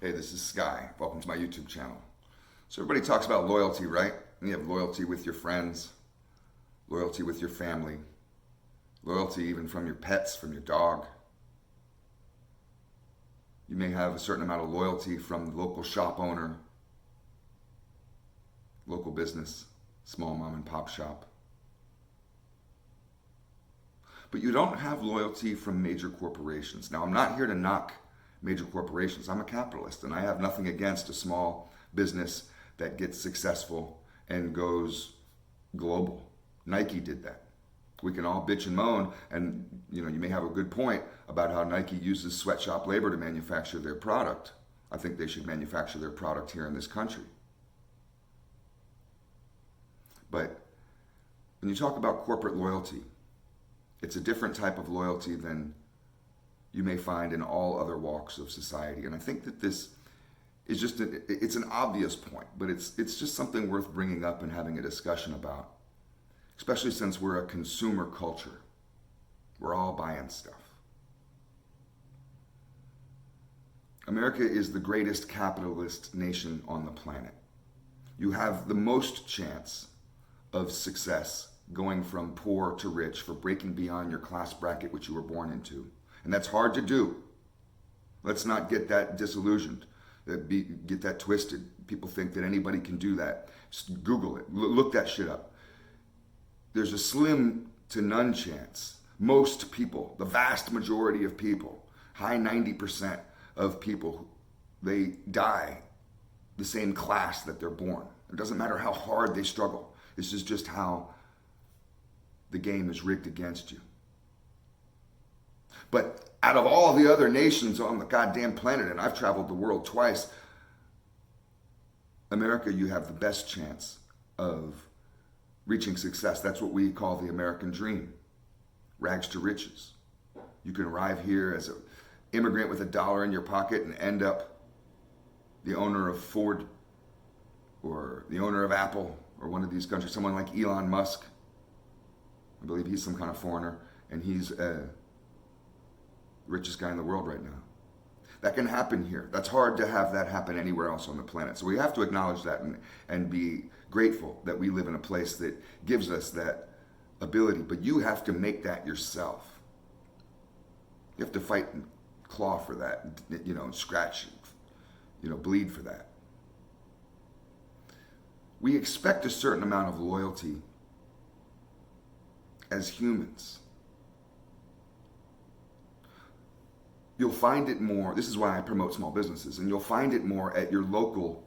Hey, this is Sky. Welcome to my YouTube channel. So everybody talks about loyalty, right? And you have loyalty with your friends, loyalty with your family, loyalty even from your pets, from your dog. You may have a certain amount of loyalty from the local shop owner, local business, small mom and pop shop. But you don't have loyalty from major corporations. Now, I'm not here to knock major corporations. I'm a capitalist, and I have nothing against a small business that gets successful and goes global. Nike did that. We can all bitch and moan, and you may have a good point about how Nike uses sweatshop labor to manufacture their product. I think they should manufacture their product here in this country. But when you talk about corporate loyalty, it's a different type of loyalty than you may find in all other walks of society. And I think that this is just, it's an obvious point, but it's just something worth bringing up and having a discussion about, especially since we're a consumer culture. We're all buying stuff. America is the greatest capitalist nation on the planet. You have the most chance of success going from poor to rich, for breaking beyond your class bracket which you were born into. And that's hard to do. Let's not get that disillusioned, get that twisted. People think that anybody can do that. Just Google it, look that shit up. There's a slim to none chance. Most people, the vast majority of people, high 90% of people, they die the same class that they're born. It doesn't matter how hard they struggle. This is just how the game is rigged against you. But out of all the other nations on the goddamn planet, and I've traveled the world twice, America, you have the best chance of reaching success. That's what we call the American dream. Rags to riches. You can arrive here as an immigrant with $1 in your pocket and end up the owner of Ford or the owner of Apple or one of these countries, someone like Elon Musk. I believe he's some kind of foreigner, and he's the richest guy in the world right now. That can happen here. That's hard to have that happen anywhere else on the planet. So we have to acknowledge that and be grateful that we live in a place that gives us that ability. But you have to make that yourself. You have to fight and claw for that, scratch, bleed for that. We expect a certain amount of loyalty as humans. You'll find it more, this is why I promote small businesses, and you'll find it more at your local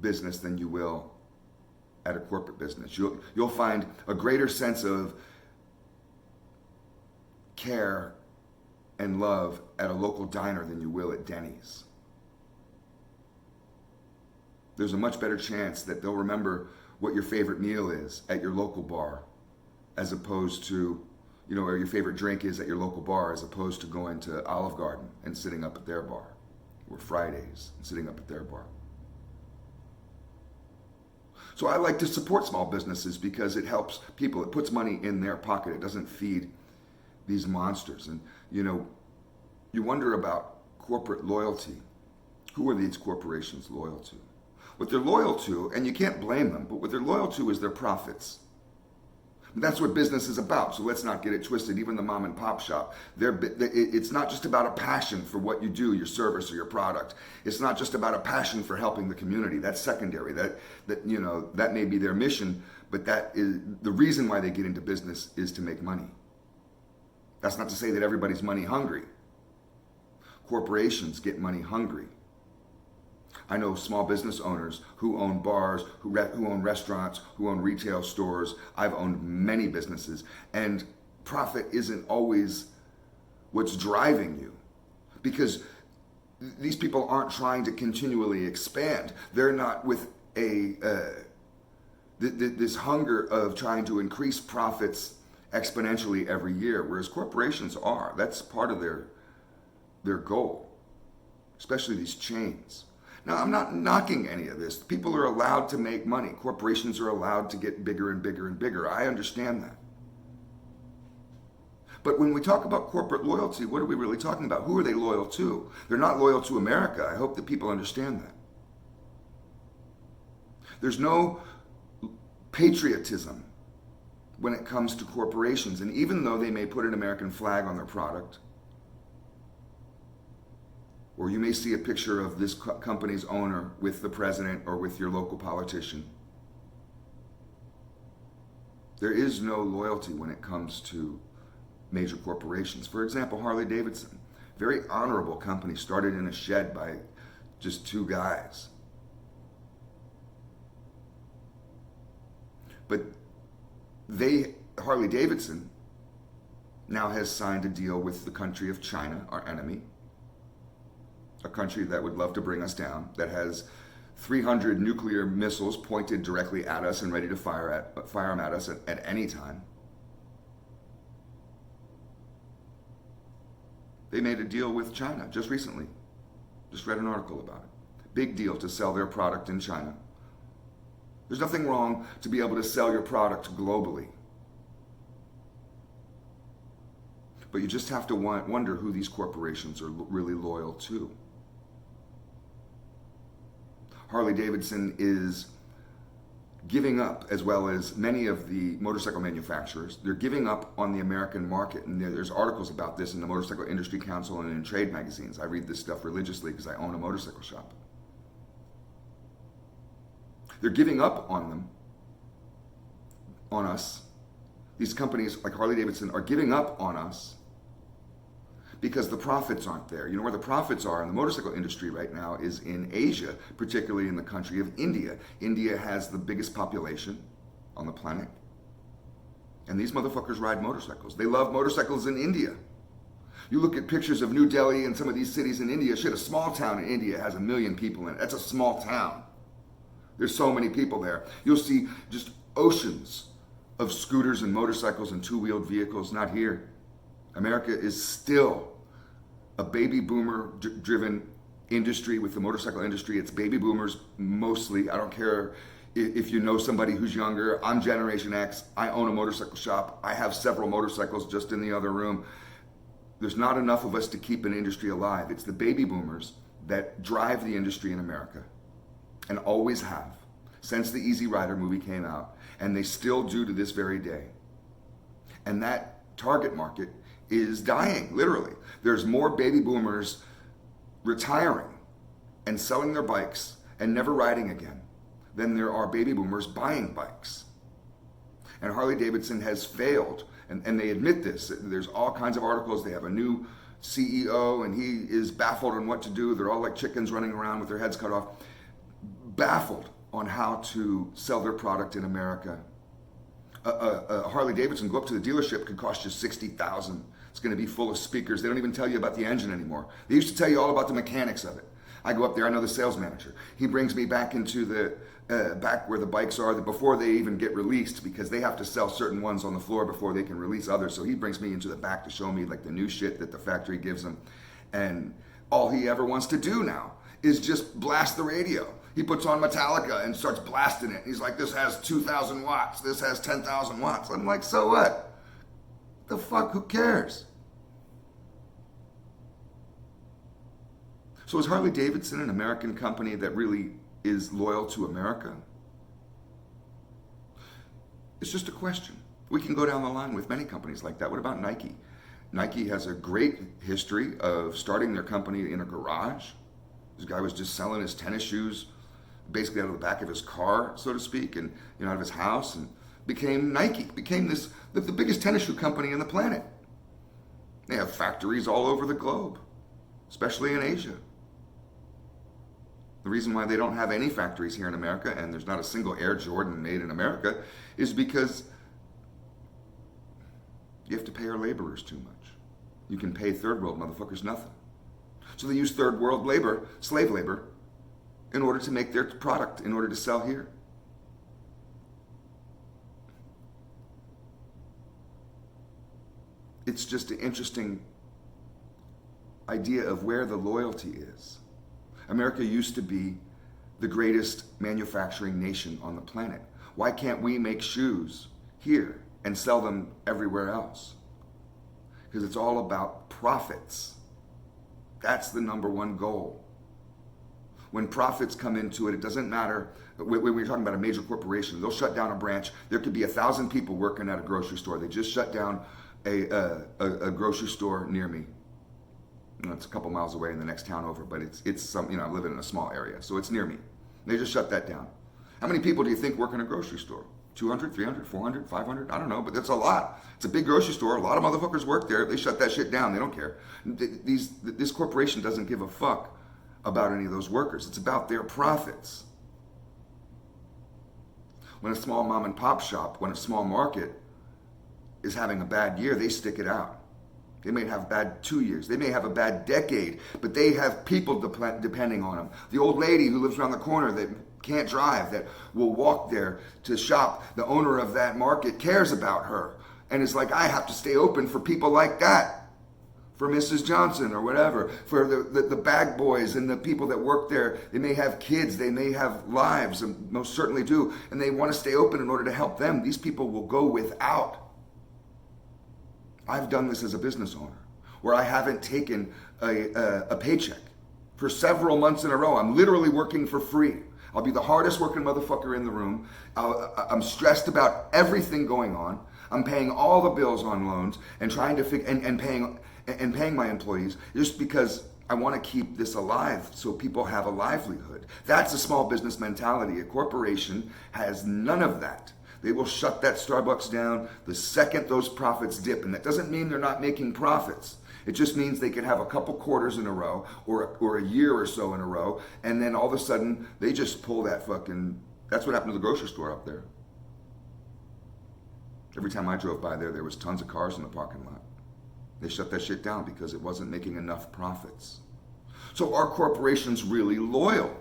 business than you will at a corporate business. You'll find a greater sense of care and love at a local diner than you will at Denny's. There's a much better chance that they'll remember what your favorite meal is at your local bar, as opposed to, or your favorite drink is at your local bar, as opposed to going to Olive Garden and sitting up at their bar, or Fridays and sitting up at their bar. So I like to support small businesses because it helps people. It puts money in their pocket. It doesn't feed these monsters. And, you wonder about corporate loyalty. Who are these corporations loyal to? What they're loyal to, and you can't blame them, but what they're loyal to is their profits. And that's what business is about, so let's not get it twisted. Even the mom and pop shop, it's not just about a passion for what you do, your service or your product. It's not just about a passion for helping the community. That's secondary. That may be their mission, but that is the reason why they get into business, is to make money. That's not to say that everybody's money hungry. Corporations get money hungry. I know small business owners who own bars, who own restaurants, who own retail stores. I've owned many businesses, and profit isn't always what's driving you, because these people aren't trying to continually expand. They're not with this hunger of trying to increase profits exponentially every year, whereas corporations are. That's part of their goal, especially these chains. Now, I'm not knocking any of this. People are allowed to make money. Corporations are allowed to get bigger and bigger and bigger. I understand that. But when we talk about corporate loyalty, what are we really talking about? Who are they loyal to? They're not loyal to America. I hope that people understand that. There's no patriotism when it comes to corporations. And even though they may put an American flag on their product, or you may see a picture of this company's owner with the president or with your local politician, there is no loyalty when it comes to major corporations. For example, Harley-Davidson, very honorable company, started in a shed by just two guys. But Harley-Davidson now has signed a deal with the country of China, our enemy, a country that would love to bring us down, that has 300 nuclear missiles pointed directly at us and ready to fire them at us at any time. They made a deal with China just recently. Just read an article about it. Big deal to sell their product in China. There's nothing wrong to be able to sell your product globally. But you just have to wonder who these corporations are really loyal to. Harley-Davidson is giving up, as well as many of the motorcycle manufacturers, they're giving up on the American market. And there's articles about this in the Motorcycle Industry Council and in trade magazines. I read this stuff religiously because I own a motorcycle shop. They're giving up on them, on us. These companies like Harley-Davidson are giving up on us because the profits aren't there. You know where the profits are in the motorcycle industry right now is in Asia, particularly in the country of India. India has the biggest population on the planet. And these motherfuckers ride motorcycles. They love motorcycles in India. You look at pictures of New Delhi and some of these cities in India. Shit, a small town in India has 1 million people in it. That's a small town. There's so many people there. You'll see just oceans of scooters and motorcycles and two-wheeled vehicles. Not here. America is still a baby boomer driven industry with the motorcycle industry. It's baby boomers mostly. I don't care if you know somebody who's younger. I'm Generation X. I own a motorcycle shop. I have several motorcycles just in the other room. There's not enough of us to keep an industry alive. It's the baby boomers that drive the industry in America and always have since the Easy Rider movie came out, and they still do to this very day. And that target market is dying, literally. There's more baby boomers retiring and selling their bikes and never riding again than there are baby boomers buying bikes. And Harley-Davidson has failed, and they admit this. There's all kinds of articles. They have a new CEO, and he is baffled on what to do. They're all like chickens running around with their heads cut off, baffled on how to sell their product in America. A Harley-Davidson, go up to the dealership, could cost you $60,000. It's going to be full of speakers. They don't even tell you about the engine anymore. They used to tell you all about the mechanics of it. I go up there, I know the sales manager. He brings me back into the back where the bikes are before they even get released, because they have to sell certain ones on the floor before they can release others. So he brings me into the back to show me like the new shit that the factory gives him. And all he ever wants to do now is just blast the radio. He puts on Metallica and starts blasting it. He's like, this has 2,000 watts. This has 10,000 watts. I'm like, so what? The fuck, who cares? So is Harley-Davidson an American company that really is loyal to America? It's just a question. We can go down the line with many companies like that. What about Nike? Nike has a great history of starting their company in a garage. This guy was just selling his tennis shoes basically out of the back of his car, so to speak, and out of his house, and became Nike, became the biggest tennis shoe company on the planet. They have factories all over the globe, especially in Asia. The reason why they don't have any factories here in America, and there's not a single Air Jordan made in America, is because you have to pay our laborers too much. You can pay third world motherfuckers nothing. So they use third world labor, slave labor, in order to make their product, in order to sell here. It's just an interesting idea of where the loyalty is. America used to be the greatest manufacturing nation on the planet. Why can't we make shoes here and sell them everywhere else? because it's all about profits. That's the number one goal. When profits come into it, it doesn't matter. When we're talking about a major corporation, they'll shut down a branch. There could be 1,000 people working at a grocery store. They just shut down a grocery store near me. You know, it's a couple miles away in the next town over, but it's some, I live in a small area, so it's near me. They just shut that down. How many people do you think work in a grocery store? 200, 300, 400, 500? I don't know, but that's a lot. It's a big grocery store. A lot of motherfuckers work there. They shut that shit down. They don't care. This corporation doesn't give a fuck about any of those workers. It's about their profits. When a small mom and pop shop, when a small market is having a bad year, they stick it out. They may have bad 2 years. They may have a bad decade, but they have people depending on them. The old lady who lives around the corner that can't drive, that will walk there to shop, the owner of that market cares about her and is like, I have to stay open for people like that. For Mrs. Johnson or whatever, for the bag boys and the people that work there. They may have kids, they may have lives, and most certainly do, and they want to stay open in order to help them. These people will go without. I've done this as a business owner, where I haven't taken a paycheck for several months in a row. I'm literally working for free. I'll be the hardest working motherfucker in the room. I'm stressed about everything going on. I'm paying all the bills on loans and trying to and paying my employees just because I want to keep this alive so people have a livelihood. That's a small business mentality. A corporation has none of that. They will shut that Starbucks down the second those profits dip. And that doesn't mean they're not making profits. It just means they can have a couple quarters in a row or a year or so in a row. And then all of a sudden they just pull that fucking, that's what happened to the grocery store up there. Every time I drove by there was tons of cars in the parking lot. They shut that shit down because it wasn't making enough profits. So are corporations really loyal?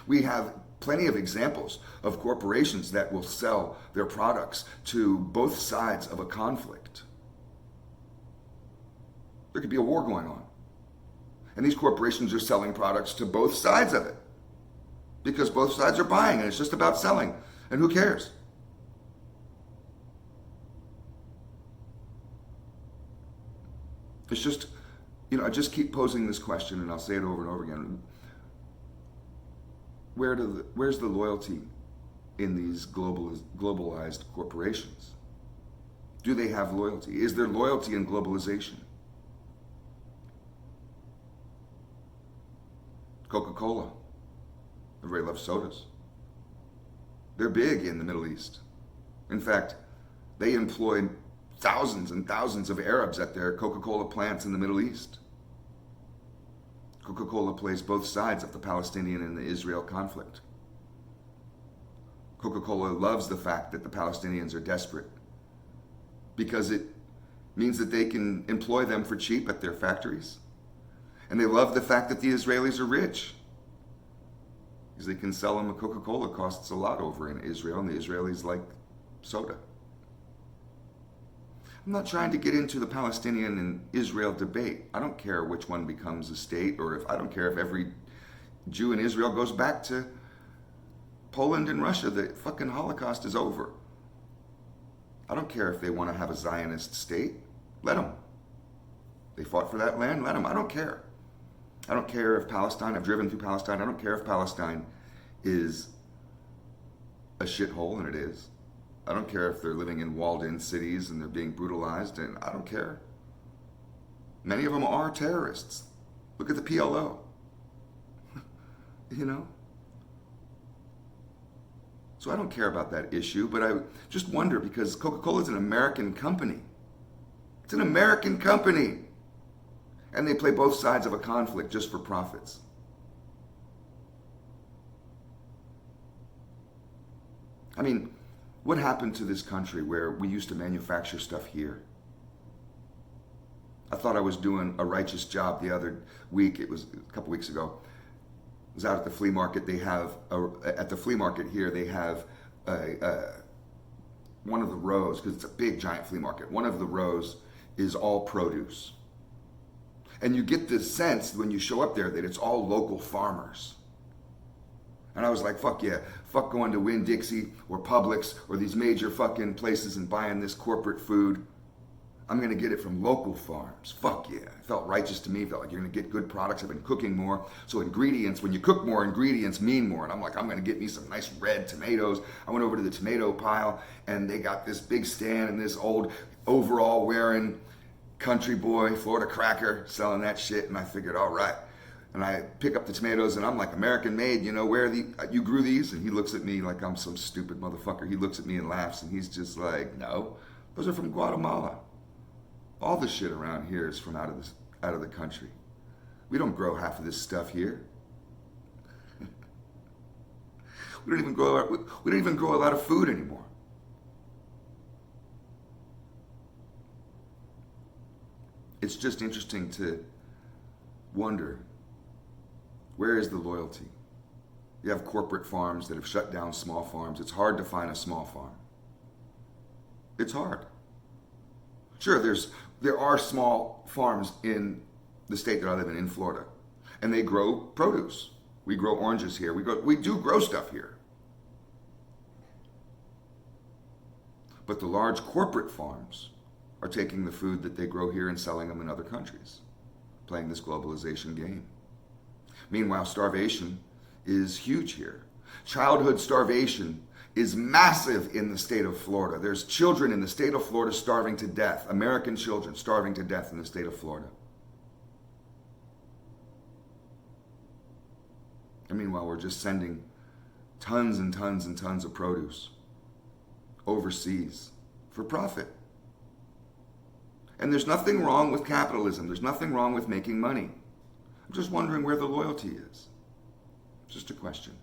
We have plenty of examples of corporations that will sell their products to both sides of a conflict. There could be a war going on. And these corporations are selling products to both sides of it because both sides are buying and it's just about selling. And who cares? It's just, I just keep posing this question and I'll say it over and over again. Where's the loyalty in these globalized corporations? Do they have loyalty? Is there loyalty in globalization? Coca-Cola. Everybody loves sodas. They're big in the Middle East. In fact, they employ thousands and thousands of Arabs at their Coca-Cola plants in the Middle East. Coca-Cola plays both sides of the Palestinian and the Israel conflict. Coca-Cola loves the fact that the Palestinians are desperate because it means that they can employ them for cheap at their factories. And they love the fact that the Israelis are rich because they can sell them a Coca-Cola costs a lot over in Israel, and the Israelis like soda. I'm not trying to get into the Palestinian and Israel debate. I don't care which one becomes a state, or I don't care if every Jew in Israel goes back to Poland and Russia. The fucking Holocaust is over. I don't care if they want to have a Zionist state. Let them. They fought for that land. Let them. I don't care. I don't care if Palestine, I've driven through Palestine. I don't care if Palestine is a shithole, and it is. I don't care if they're living in walled-in cities and they're being brutalized, and I don't care. Many of them are terrorists. Look at the PLO. So I don't care about that issue, but I just wonder because Coca-Cola is an American company. It's an American company. And they play both sides of a conflict just for profits. I mean, what happened to this country where we used to manufacture stuff here? I thought I was doing a righteous job the other week. It was a couple weeks ago. I was out at the flea market. At the flea market here, they have one of the rows, because it's a big, giant flea market. One of the rows is all produce. And you get this sense when you show up there that it's all local farmers. And I was like, fuck yeah, fuck going to Winn-Dixie or Publix or these major fucking places and buying this corporate food. I'm going to get it from local farms. Fuck yeah. It felt righteous to me. It felt like you're going to get good products. I've been cooking more. So ingredients, when you cook more, ingredients mean more. And I'm like, I'm going to get me some nice red tomatoes. I went over to the tomato pile and they got this big stand and this old overall wearing country boy, Florida cracker, selling that shit. And I figured, all right. And I pick up the tomatoes and I'm like, American made, where are you grew these? And he looks at me like I'm some stupid motherfucker. He looks at me and laughs and he's just like, no, those are from Guatemala. All the shit around here is from out of the country. We don't grow half of this stuff here. We don't even grow a lot of food anymore. It's just interesting to wonder, where is the loyalty? You have corporate farms that have shut down small farms. It's hard to find a small farm. It's hard. Sure, there are small farms in the state that I live in Florida, and they grow produce. We grow oranges here. We do grow stuff here. But the large corporate farms are taking the food that they grow here and selling them in other countries, playing this globalization game. Meanwhile, starvation is huge here. Childhood starvation is massive in the state of Florida. There's children in the state of Florida starving to death, American children starving to death in the state of Florida. And meanwhile, we're just sending tons and tons and tons of produce overseas for profit. And there's nothing wrong with capitalism. There's nothing wrong with making money. I'm just wondering where the loyalty is. Just a question.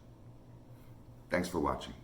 Thanks for watching.